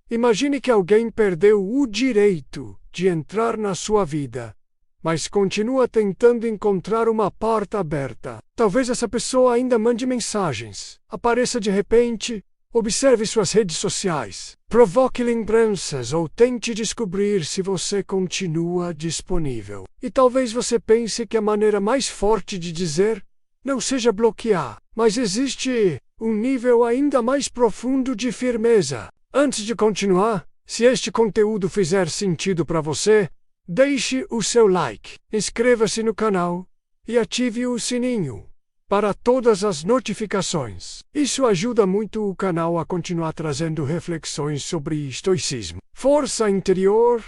Imagine que alguém perdeu o direito de entrar na sua vida, mas continua tentando encontrar uma porta aberta. Talvez essa pessoa ainda mande mensagens, apareça de repente, observe suas redes sociais, provoque lembranças ou tente descobrir se você continua disponível. E talvez você pense que a maneira mais forte de dizer não seja bloquear, mas existe um nível ainda mais profundo de firmeza. Antes de continuar, se este conteúdo fizer sentido para você, deixe o seu like, inscreva-se no canal e ative o sininho para todas as notificações. Isso ajuda muito o canal a continuar trazendo reflexões sobre estoicismo, força interior,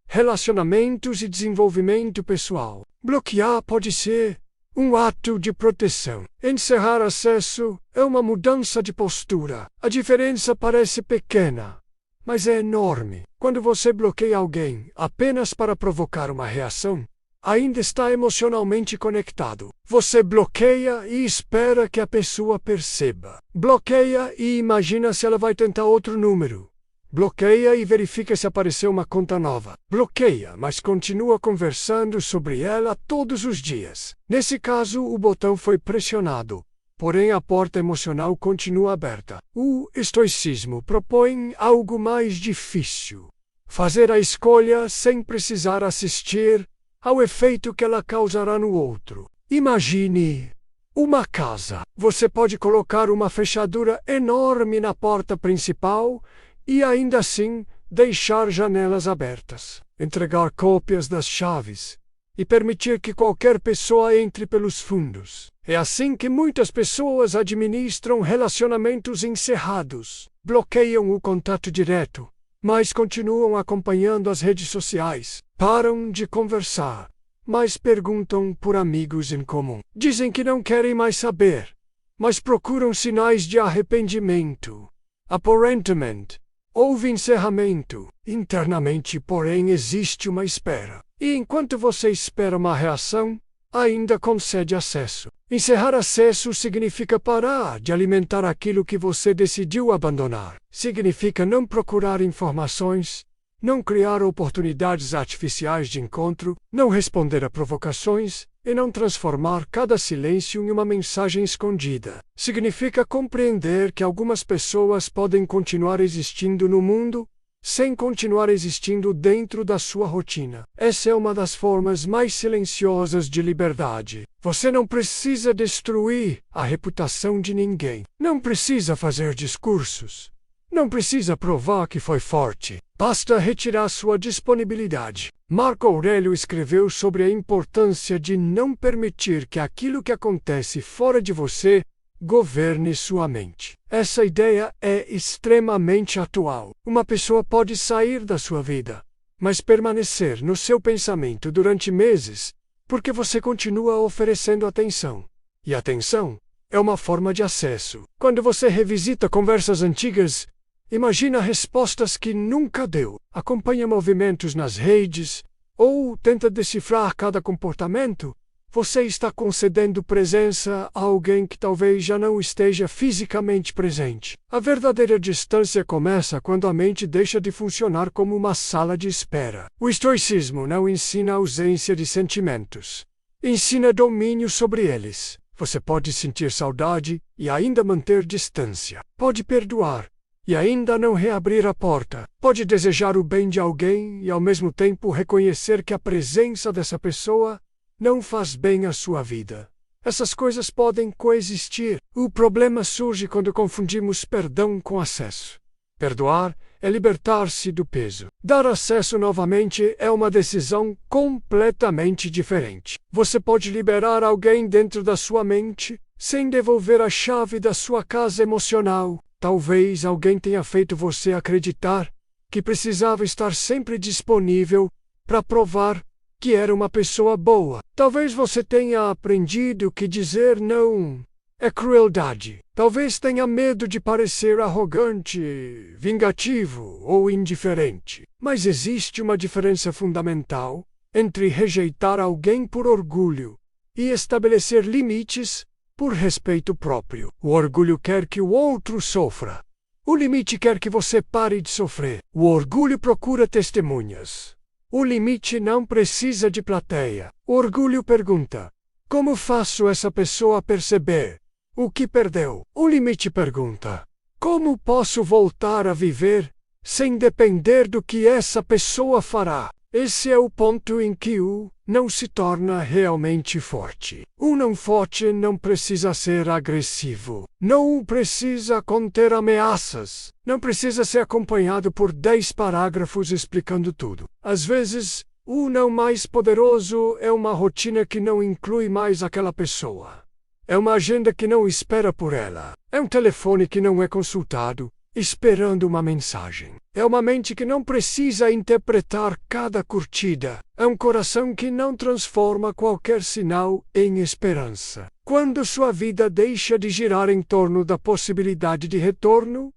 relacionamentos e desenvolvimento pessoal. Bloquear pode ser um ato de proteção. Encerrar acesso é uma mudança de postura. A diferença parece pequena, mas é enorme. Quando você bloqueia alguém apenas para provocar uma reação, ainda está emocionalmente conectado. Você bloqueia e espera que a pessoa perceba. Bloqueia e imagina se ela vai tentar outro número. Bloqueia e verifica se apareceu uma conta nova. Bloqueia, mas continua conversando sobre ela todos os dias. Nesse caso, o botão foi pressionado, porém a porta emocional continua aberta. O estoicismo propõe algo mais difícil: fazer a escolha sem precisar assistir ao efeito que ela causará no outro. Imagine uma casa. Você pode colocar uma fechadura enorme na porta principal e ainda assim deixar janelas abertas, entregar cópias das chaves e permitir que qualquer pessoa entre pelos fundos. É assim que muitas pessoas administram relacionamentos encerrados. Bloqueiam o contato direto, mas continuam acompanhando as redes sociais. Param de conversar, mas perguntam por amigos em comum. Dizem que não querem mais saber, mas procuram sinais de arrependimento, apparentment. Houve encerramento. Internamente, porém, existe uma espera. E enquanto você espera uma reação, ainda concede acesso. Encerrar acesso significa parar de alimentar aquilo que você decidiu abandonar. Significa não procurar informações, não criar oportunidades artificiais de encontro, não responder a provocações e não transformar cada silêncio em uma mensagem escondida. Significa compreender que algumas pessoas podem continuar existindo no mundo sem continuar existindo dentro da sua rotina. Essa é uma das formas mais silenciosas de liberdade. Você não precisa destruir a reputação de ninguém. Não precisa fazer discursos. Não precisa provar que foi forte. Basta retirar sua disponibilidade. Marco Aurélio escreveu sobre a importância de não permitir que aquilo que acontece fora de você governe sua mente. Essa ideia é extremamente atual. Uma pessoa pode sair da sua vida, mas permanecer no seu pensamento durante meses, porque você continua oferecendo atenção. E atenção é uma forma de acesso. Quando você revisita conversas antigas, imagina respostas que nunca deu, acompanha movimentos nas redes, ou tenta decifrar cada comportamento, você está concedendo presença a alguém que talvez já não esteja fisicamente presente. A verdadeira distância começa quando a mente deixa de funcionar como uma sala de espera. O estoicismo não ensina a ausência de sentimentos. Ensina domínio sobre eles. Você pode sentir saudade e ainda manter distância. Pode perdoar e ainda não reabrir a porta. Pode desejar o bem de alguém e ao mesmo tempo reconhecer que a presença dessa pessoa não faz bem à sua vida. Essas coisas podem coexistir. O problema surge quando confundimos perdão com acesso. Perdoar é libertar-se do peso. Dar acesso novamente é uma decisão completamente diferente. Você pode liberar alguém dentro da sua mente sem devolver a chave da sua casa emocional. Talvez alguém tenha feito você acreditar que precisava estar sempre disponível para provar que era uma pessoa boa. Talvez você tenha aprendido que dizer não é crueldade. Talvez tenha medo de parecer arrogante, vingativo ou indiferente. Mas existe uma diferença fundamental entre rejeitar alguém por orgulho e estabelecer limites por respeito próprio. O orgulho quer que o outro sofra. O limite quer que você pare de sofrer. O orgulho procura testemunhas. O limite não precisa de plateia. O orgulho pergunta: como faço essa pessoa perceber o que perdeu? O limite pergunta: como posso voltar a viver sem depender do que essa pessoa fará? Esse é o ponto em que o não se torna realmente forte. O não forte não precisa ser agressivo. Não precisa conter ameaças. Não precisa ser acompanhado por 10 parágrafos explicando tudo. Às vezes, o não mais poderoso é uma rotina que não inclui mais aquela pessoa. É uma agenda que não espera por ela. É um telefone que não é consultado, esperando uma mensagem. É uma mente que não precisa interpretar cada curtida. É um coração que não transforma qualquer sinal em esperança. Quando sua vida deixa de girar em torno da possibilidade de retorno,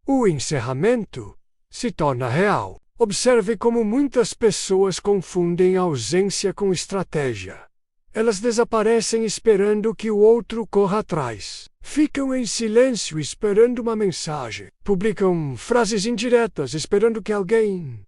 o encerramento se torna real. Observe como muitas pessoas confundem ausência com estratégia. Elas desaparecem esperando que o outro corra atrás. Ficam em silêncio esperando uma mensagem. Publicam frases indiretas esperando que alguém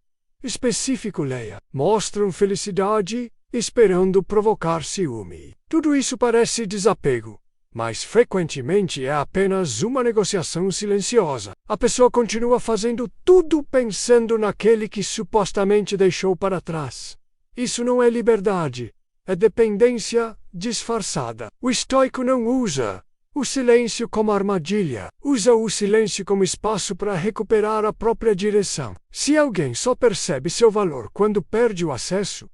específico leia. Mostram felicidade esperando provocar ciúme. Tudo isso parece desapego, mas frequentemente é apenas uma negociação silenciosa. A pessoa continua fazendo tudo pensando naquele que supostamente deixou para trás. Isso não é liberdade. É dependência disfarçada. O estoico não usa o silêncio como armadilha. Usa o silêncio como espaço para recuperar a própria direção. Se alguém só percebe seu valor quando perde o acesso,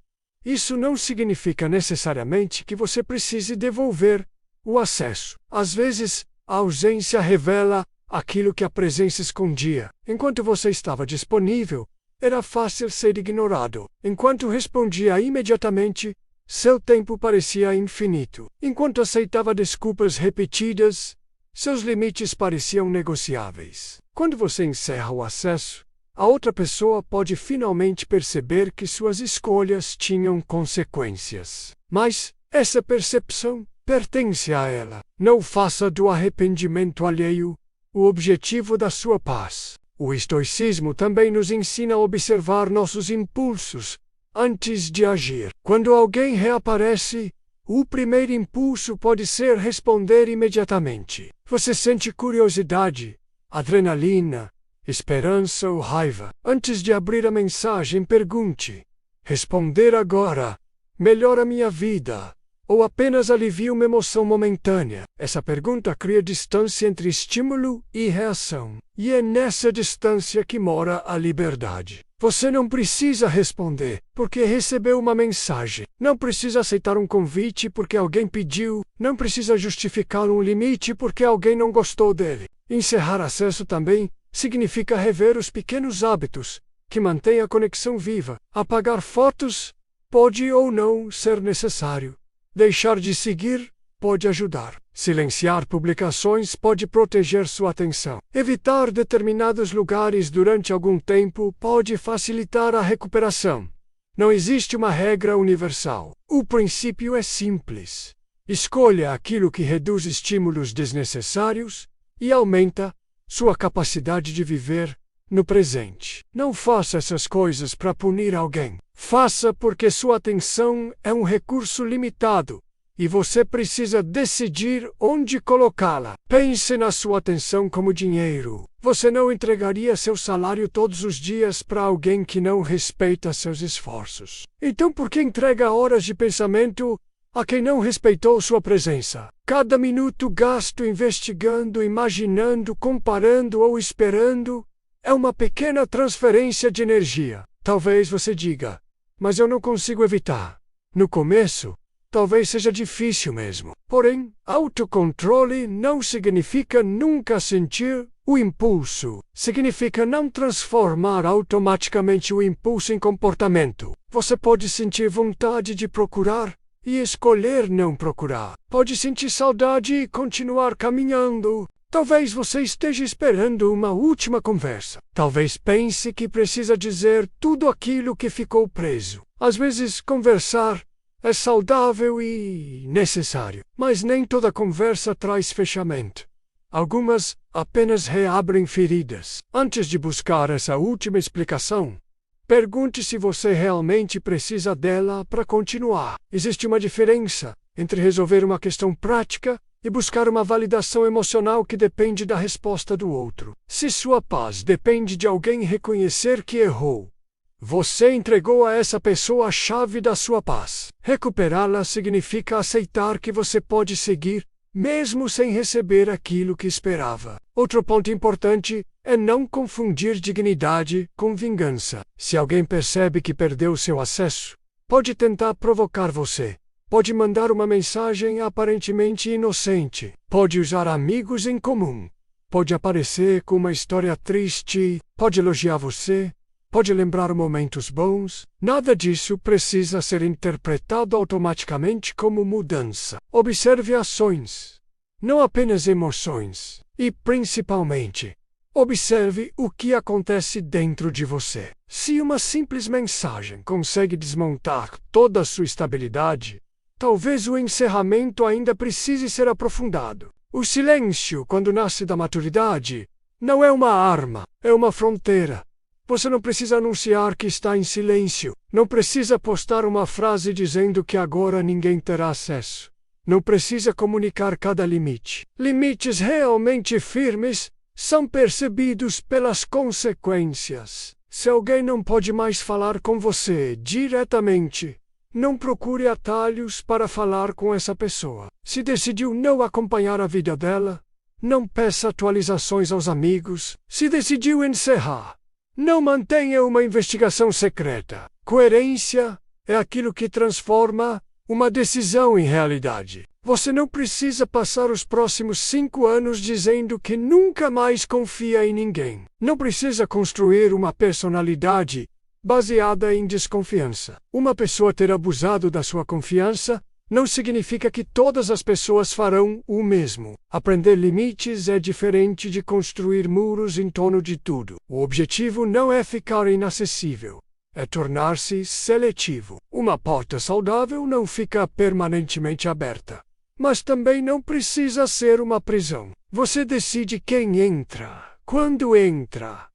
isso não significa necessariamente que você precise devolver o acesso. Às vezes, a ausência revela aquilo que a presença escondia. Enquanto você estava disponível, era fácil ser ignorado. Enquanto respondia imediatamente, seu tempo parecia infinito. Enquanto aceitava desculpas repetidas, seus limites pareciam negociáveis. Quando você encerra o acesso, a outra pessoa pode finalmente perceber que suas escolhas tinham consequências. Mas essa percepção pertence a ela. Não faça do arrependimento alheio o objetivo da sua paz. O estoicismo também nos ensina a observar nossos impulsos antes de agir. Quando alguém reaparece, o primeiro impulso pode ser responder imediatamente. Você sente curiosidade, adrenalina, esperança ou raiva. Antes de abrir a mensagem, pergunte: responder agora melhora minha vida ou apenas alivia uma emoção momentânea? Essa pergunta cria distância entre estímulo e reação. E é nessa distância que mora a liberdade. Você não precisa responder porque recebeu uma mensagem. Não precisa aceitar um convite porque alguém pediu. Não precisa justificar um limite porque alguém não gostou dele. Encerrar acesso também significa rever os pequenos hábitos que mantêm a conexão viva. Apagar fotos pode ou não ser necessário. Deixar de seguir pode ajudar. Silenciar publicações pode proteger sua atenção. Evitar determinados lugares durante algum tempo pode facilitar a recuperação. Não existe uma regra universal. O princípio é simples. Escolha aquilo que reduz estímulos desnecessários e aumenta sua capacidade de viver no presente. Não faça essas coisas para punir alguém. Faça porque sua atenção é um recurso limitado e você precisa decidir onde colocá-la. Pense na sua atenção como dinheiro. Você não entregaria seu salário todos os dias para alguém que não respeita seus esforços. Então por que entrega horas de pensamento a quem não respeitou sua presença? Cada minuto gasto investigando, imaginando, comparando ou esperando é uma pequena transferência de energia. Talvez você diga: mas eu não consigo evitar. No começo, talvez seja difícil mesmo. Porém, autocontrole não significa nunca sentir o impulso. Significa não transformar automaticamente o impulso em comportamento. Você pode sentir vontade de procurar e escolher não procurar. Pode sentir saudade e continuar caminhando. Talvez você esteja esperando uma última conversa. Talvez pense que precisa dizer tudo aquilo que ficou preso. Às vezes, conversar é saudável e necessário, mas nem toda conversa traz fechamento. Algumas apenas reabrem feridas. Antes de buscar essa última explicação, pergunte se você realmente precisa dela para continuar. Existe uma diferença entre resolver uma questão prática e buscar uma validação emocional que depende da resposta do outro. Se sua paz depende de alguém reconhecer que errou, você entregou a essa pessoa a chave da sua paz. Recuperá-la significa aceitar que você pode seguir, mesmo sem receber aquilo que esperava. Outro ponto importante é não confundir dignidade com vingança. Se alguém percebe que perdeu seu acesso, pode tentar provocar você. Pode mandar uma mensagem aparentemente inocente. Pode usar amigos em comum. Pode aparecer com uma história triste. Pode elogiar você. Pode lembrar momentos bons. Nada disso precisa ser interpretado automaticamente como mudança. Observe ações, não apenas emoções. E, principalmente, observe o que acontece dentro de você. Se uma simples mensagem consegue desmontar toda a sua estabilidade, talvez o encerramento ainda precise ser aprofundado. O silêncio, quando nasce da maturidade, não é uma arma, é uma fronteira. Você não precisa anunciar que está em silêncio. Não precisa postar uma frase dizendo que agora ninguém terá acesso. Não precisa comunicar cada limite. Limites realmente firmes são percebidos pelas consequências. Se alguém não pode mais falar com você diretamente, não procure atalhos para falar com essa pessoa. Se decidiu não acompanhar a vida dela, não peça atualizações aos amigos. Se decidiu encerrar, não mantenha uma investigação secreta. Coerência é aquilo que transforma uma decisão em realidade. Você não precisa passar os próximos 5 anos dizendo que nunca mais confia em ninguém. Não precisa construir uma personalidade baseada em desconfiança. Uma pessoa ter abusado da sua confiança não significa que todas as pessoas farão o mesmo. Aprender limites é diferente de construir muros em torno de tudo. O objetivo não é ficar inacessível, é tornar-se seletivo. Uma porta saudável não fica permanentemente aberta, mas também não precisa ser uma prisão. Você decide quem entra, quando entra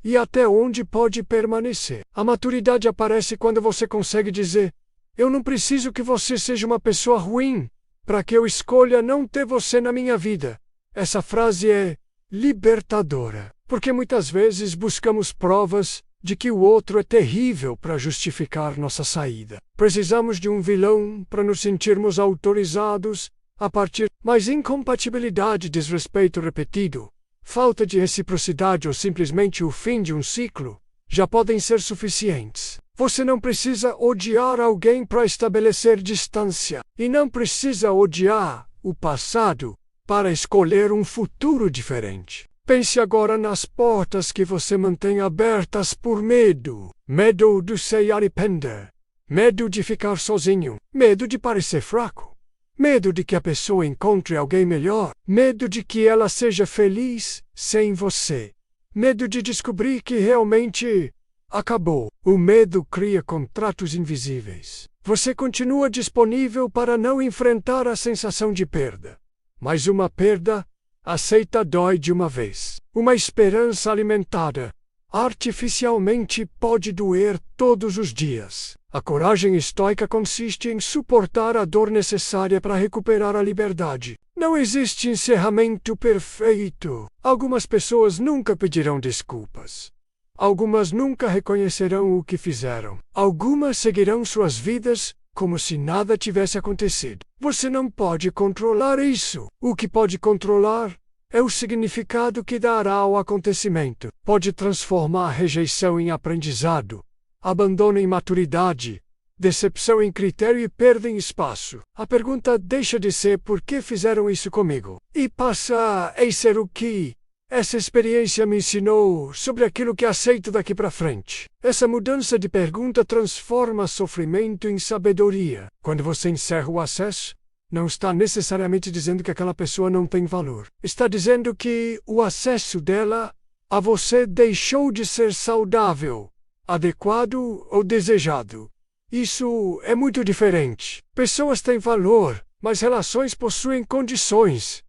e até onde pode permanecer. A maturidade aparece quando você consegue dizer: eu não preciso que você seja uma pessoa ruim para que eu escolha não ter você na minha vida. Essa frase é libertadora, porque muitas vezes buscamos provas de que o outro é terrível para justificar nossa saída. Precisamos de um vilão para nos sentirmos autorizados a partir. Mas incompatibilidade, desrespeito repetido, falta de reciprocidade ou simplesmente o fim de um ciclo já podem ser suficientes. Você não precisa odiar alguém para estabelecer distância. E não precisa odiar o passado para escolher um futuro diferente. Pense agora nas portas que você mantém abertas por medo. Medo de se arrepender. Medo de ficar sozinho. Medo de parecer fraco. Medo de que a pessoa encontre alguém melhor. Medo de que ela seja feliz sem você. Medo de descobrir que realmente acabou. O medo cria contratos invisíveis. Você continua disponível para não enfrentar a sensação de perda. Mas uma perda aceita dói de uma vez. Uma esperança alimentada artificialmente pode doer todos os dias. A coragem estoica consiste em suportar a dor necessária para recuperar a liberdade. Não existe encerramento perfeito. Algumas pessoas nunca pedirão desculpas. Algumas nunca reconhecerão o que fizeram. Algumas seguirão suas vidas como se nada tivesse acontecido. Você não pode controlar isso. O que pode controlar é o significado que dará ao acontecimento. Pode transformar rejeição em aprendizado, abandono em maturidade, decepção em critério e perda em espaço. A pergunta deixa de ser por que fizeram isso comigo e passa a ser o que essa experiência me ensinou sobre aquilo que aceito daqui para frente. Essa mudança de pergunta transforma sofrimento em sabedoria. Quando você encerra o acesso, não está necessariamente dizendo que aquela pessoa não tem valor. Está dizendo que o acesso dela a você deixou de ser saudável, adequado ou desejado. Isso é muito diferente. Pessoas têm valor, mas relações possuem condições.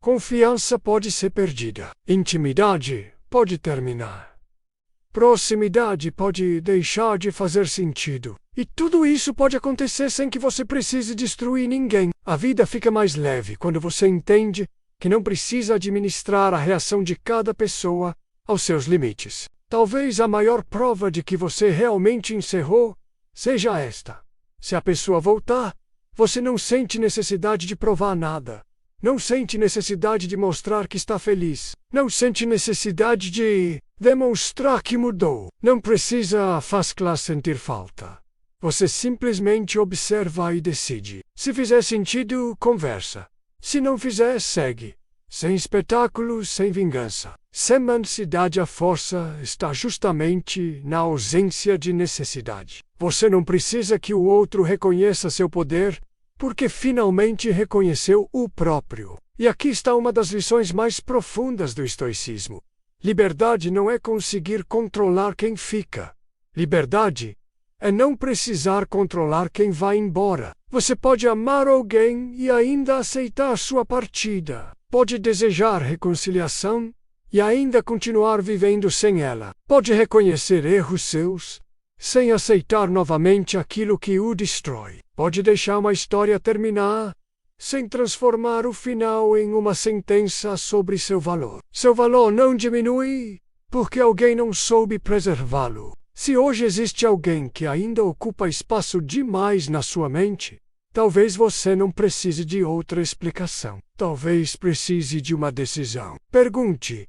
Confiança pode ser perdida. Intimidade pode terminar. Proximidade pode deixar de fazer sentido. E tudo isso pode acontecer sem que você precise destruir ninguém. A vida fica mais leve quando você entende que não precisa administrar a reação de cada pessoa aos seus limites. Talvez a maior prova de que você realmente encerrou seja esta. Se a pessoa voltar, você não sente necessidade de provar nada. Não sente necessidade de mostrar que está feliz. Não sente necessidade de demonstrar que mudou. Não precisa faz-la sentir falta. Você simplesmente observa e decide. Se fizer sentido, conversa. Se não fizer, segue. Sem espetáculo, sem vingança. Sem mansidade, a força está justamente na ausência de necessidade. Você não precisa que o outro reconheça seu poder, porque finalmente reconheceu o próprio. E aqui está uma das lições mais profundas do estoicismo. Liberdade não é conseguir controlar quem fica. Liberdade é não precisar controlar quem vai embora. Você pode amar alguém e ainda aceitar sua partida. Pode desejar reconciliação e ainda continuar vivendo sem ela. Pode reconhecer erros seus sem aceitar novamente aquilo que o destrói. Pode deixar uma história terminar sem transformar o final em uma sentença sobre seu valor. Seu valor não diminui porque alguém não soube preservá-lo. Se hoje existe alguém que ainda ocupa espaço demais na sua mente, talvez você não precise de outra explicação. Talvez precise de uma decisão. Pergunte: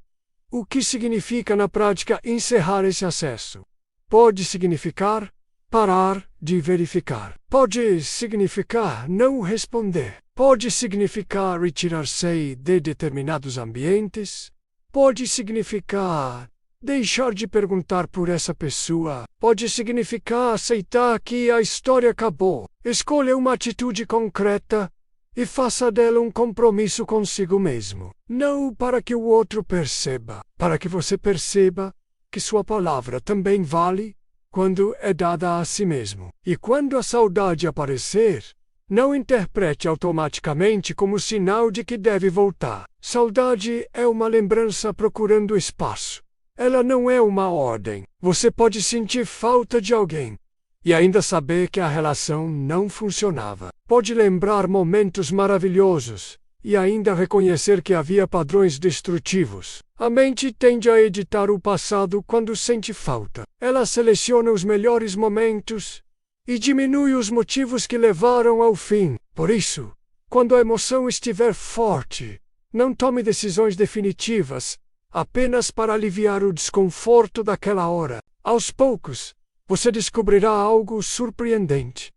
o que significa na prática encerrar esse acesso? Pode significar parar de verificar. Pode significar não responder. Pode significar retirar-se de determinados ambientes. Pode significar deixar de perguntar por essa pessoa. Pode significar aceitar que a história acabou. Escolha uma atitude concreta e faça dela um compromisso consigo mesmo. Não para que o outro perceba, para que você perceba que sua palavra também vale quando é dada a si mesmo. E quando a saudade aparecer, não interprete automaticamente como sinal de que deve voltar. Saudade é uma lembrança procurando espaço. Ela não é uma ordem. Você pode sentir falta de alguém e ainda saber que a relação não funcionava. Pode lembrar momentos maravilhosos e ainda reconhecer que havia padrões destrutivos. A mente tende a editar o passado quando sente falta. Ela seleciona os melhores momentos e diminui os motivos que levaram ao fim. Por isso, quando a emoção estiver forte, não tome decisões definitivas apenas para aliviar o desconforto daquela hora. Aos poucos, você descobrirá algo surpreendente.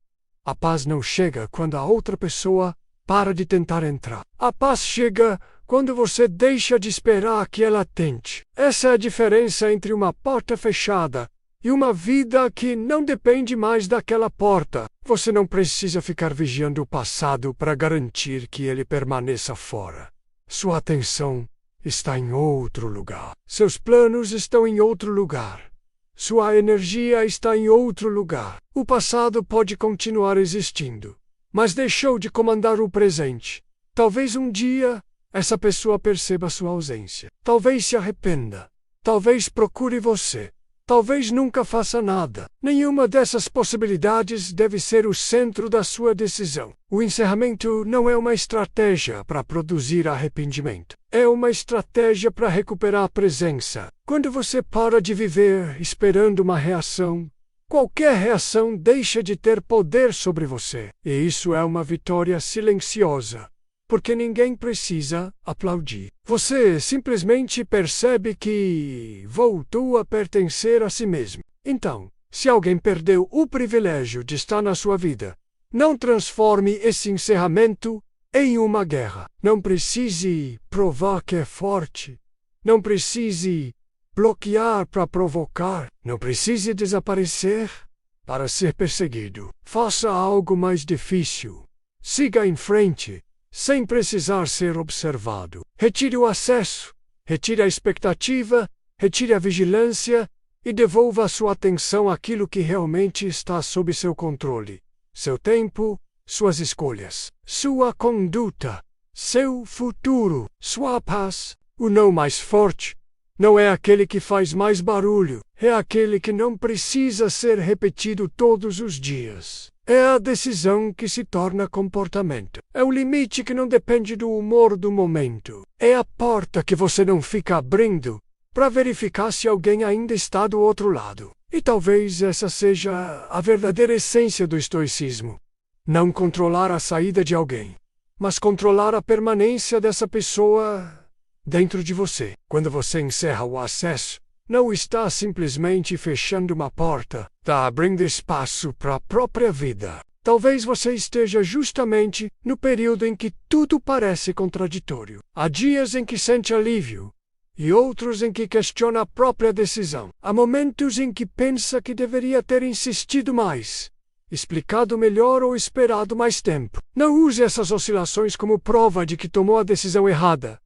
A paz não chega quando a outra pessoa para de tentar entrar. A paz chega quando você deixa de esperar que ela tente. Essa é a diferença entre uma porta fechada e uma vida que não depende mais daquela porta. Você não precisa ficar vigiando o passado para garantir que ele permaneça fora. Sua atenção está em outro lugar. Seus planos estão em outro lugar. Sua energia está em outro lugar. O passado pode continuar existindo, mas deixou de comandar o presente. Talvez um dia essa pessoa perceba sua ausência. Talvez se arrependa. Talvez procure você. Talvez nunca faça nada. Nenhuma dessas possibilidades deve ser o centro da sua decisão. O encerramento não é uma estratégia para produzir arrependimento. É uma estratégia para recuperar a presença. Quando você para de viver esperando uma reação, qualquer reação deixa de ter poder sobre você. E isso é uma vitória silenciosa, porque ninguém precisa aplaudir. Você simplesmente percebe que voltou a pertencer a si mesmo. Então, se alguém perdeu o privilégio de estar na sua vida, não transforme esse encerramento em uma guerra. Não precise provar que é forte. Não precise bloquear para provocar. Não precise desaparecer para ser perseguido. Faça algo mais difícil. Siga em frente, sem precisar ser observado. Retire o acesso, retire a expectativa, retire a vigilância e devolva a sua atenção àquilo que realmente está sob seu controle. Seu tempo, suas escolhas, sua conduta, seu futuro, sua paz. O não mais forte não é aquele que faz mais barulho, é aquele que não precisa ser repetido todos os dias. É a decisão que se torna comportamento. É o limite que não depende do humor do momento. É a porta que você não fica abrindo para verificar se alguém ainda está do outro lado. E talvez essa seja a verdadeira essência do estoicismo. Não controlar a saída de alguém, mas controlar a permanência dessa pessoa dentro de você. Quando você encerra o acesso, não está simplesmente fechando uma porta, está abrindo espaço para a própria vida. Talvez você esteja justamente no período em que tudo parece contraditório. Há dias em que sente alívio e outros em que questiona a própria decisão. Há momentos em que pensa que deveria ter insistido mais, explicado melhor ou esperado mais tempo. Não use essas oscilações como prova de que tomou a decisão errada.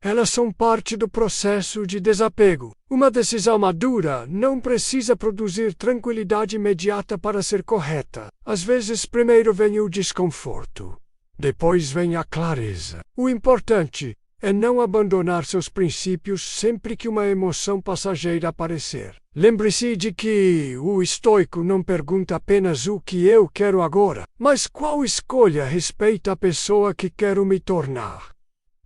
Elas são parte do processo de desapego. Uma decisão madura não precisa produzir tranquilidade imediata para ser correta. Às vezes, primeiro vem o desconforto, depois vem a clareza. O importante é não abandonar seus princípios sempre que uma emoção passageira aparecer. Lembre-se de que o estoico não pergunta apenas o que eu quero agora, mas qual escolha respeita a pessoa que quero me tornar.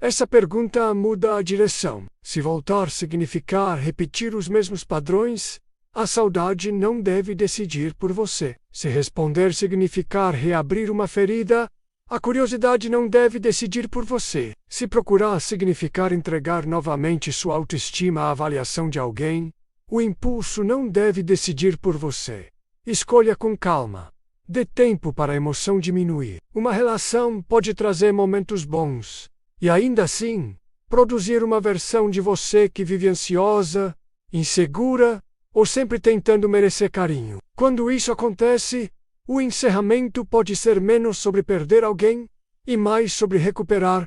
Essa pergunta muda a direção. Se voltar significar repetir os mesmos padrões, a saudade não deve decidir por você. Se responder significar reabrir uma ferida, a curiosidade não deve decidir por você. Se procurar significar entregar novamente sua autoestima à avaliação de alguém, o impulso não deve decidir por você. Escolha com calma. Dê tempo para a emoção diminuir. Uma relação pode trazer momentos bons e ainda assim, produzir uma versão de você que vive ansiosa, insegura ou sempre tentando merecer carinho. Quando isso acontece, o encerramento pode ser menos sobre perder alguém e mais sobre recuperar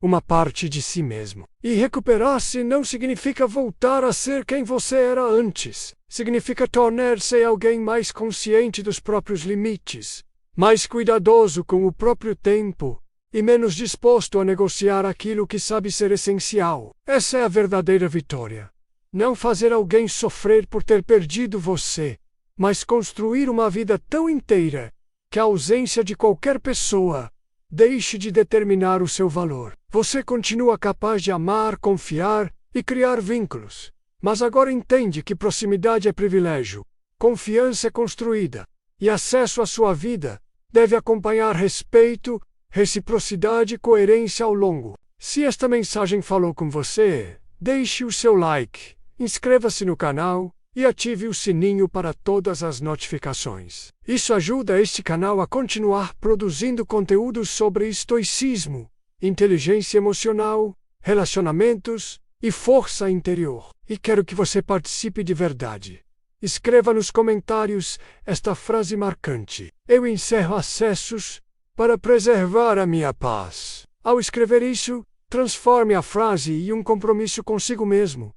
uma parte de si mesmo. E recuperar-se não significa voltar a ser quem você era antes. Significa tornar-se alguém mais consciente dos próprios limites, mais cuidadoso com o próprio tempo e menos disposto a negociar aquilo que sabe ser essencial. Essa é a verdadeira vitória. Não fazer alguém sofrer por ter perdido você, mas construir uma vida tão inteira que a ausência de qualquer pessoa deixe de determinar o seu valor. Você continua capaz de amar, confiar e criar vínculos, mas agora entende que proximidade é privilégio, confiança é construída, e acesso à sua vida deve acompanhar respeito, reciprocidade e coerência ao longo. Se esta mensagem falou com você, deixe o seu like, inscreva-se no canal e ative o sininho para todas as notificações. Isso ajuda este canal a continuar produzindo conteúdos sobre estoicismo, inteligência emocional, relacionamentos e força interior. E quero que você participe de verdade. Escreva nos comentários esta frase marcante: eu encerro acessos para preservar a minha paz. Ao escrever isso, transforme a frase em um compromisso consigo mesmo.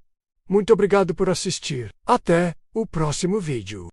Muito obrigado por assistir. Até o próximo vídeo.